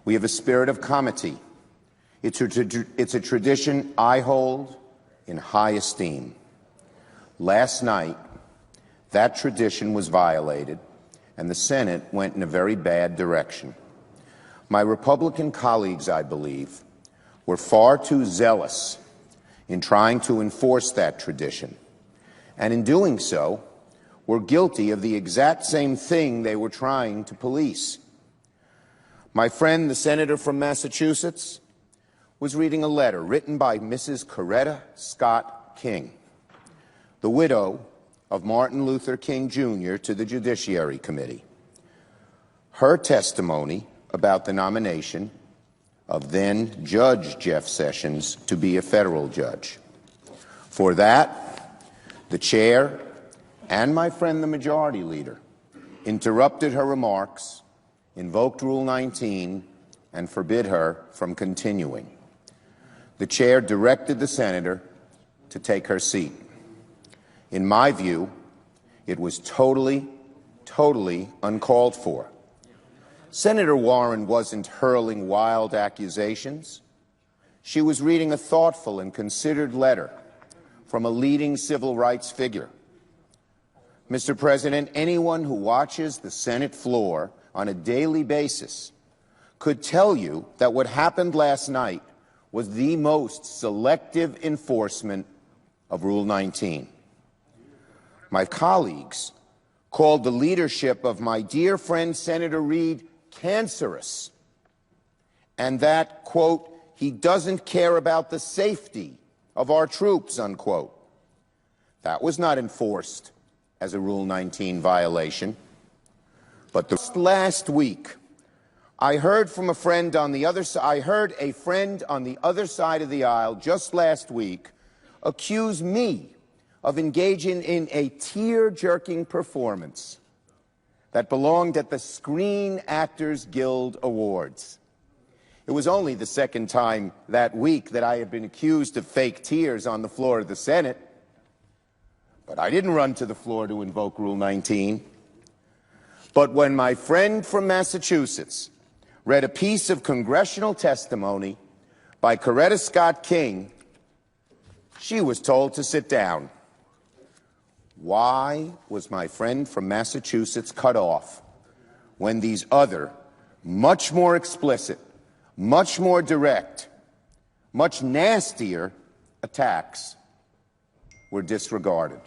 We have a spirit of comity. It's a tradition I hold in high esteem. Last night, that tradition was violated, and the Senate went in a very bad direction. My Republican colleagues, I believe, were far too zealous in trying to enforce that tradition, and in doing so, were guilty of the exact same thing they were trying to police. My friend, the senator from Massachusetts, was reading a letter written by Mrs. Coretta Scott King, the widow of Martin Luther King, Jr., to the Judiciary Committee. Her testimony about the nomination of then Judge Jeff Sessions to be a federal judge. For that, the chair and my friend, the Majority Leader, interrupted her remarks, invoked Rule 19, and forbid her from continuing. The chair directed the senator to take her seat. In my view, it was totally uncalled for. Senator Warren wasn't hurling wild accusations. She was reading a thoughtful and considered letter from a leading civil rights figure. Mr. President, anyone who watches the Senate floor on a daily basis could tell you that what happened last night was the most selective enforcement of Rule 19. My colleagues called the leadership of my dear friend Senator Reid cancerous, and that, quote, he doesn't care about the safety of our troops, unquote. That was not enforced as a Rule 19 violation. But last week, I heard from a friend on the other side. I heard a friend on the other side of the aisle just last week accuse me of engaging in a tear-jerking performance that belonged at the Screen Actors Guild Awards. It was only the second time that week that I had been accused of fake tears on the floor of the Senate. But I didn't run to the floor to invoke Rule 19. But when my friend from Massachusetts read a piece of congressional testimony by Coretta Scott King, she was told to sit down. Why was my friend from Massachusetts cut off when these other, much more explicit, much more direct, much nastier attacks were disregarded?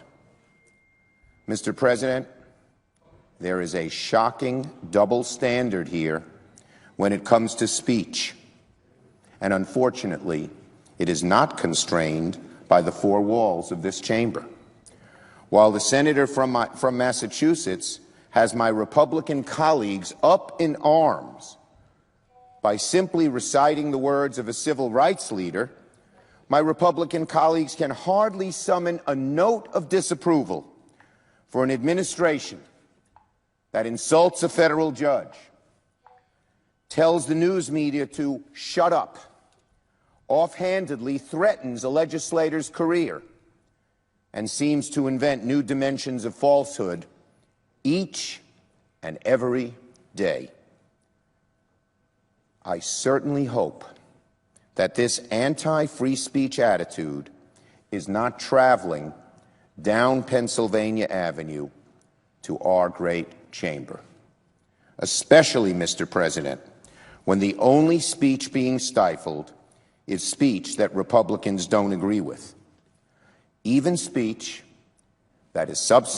Mr. President, there is a shocking double standard here when it comes to speech, and unfortunately, it is not constrained by the four walls of this chamber. While the senator from Massachusetts has my Republican colleagues up in arms by simply reciting the words of a civil rights leader, my Republican colleagues can hardly summon a note of disapproval for an administration that insults a federal judge, tells the news media to shut up, offhandedly threatens a legislator's career, and seems to invent new dimensions of falsehood each and every day. I certainly hope that this anti-free speech attitude is not traveling down Pennsylvania Avenue to our great chamber, especially, Mr. President, when the only speech being stifled is speech that Republicans don't agree with, even speech that is substantive.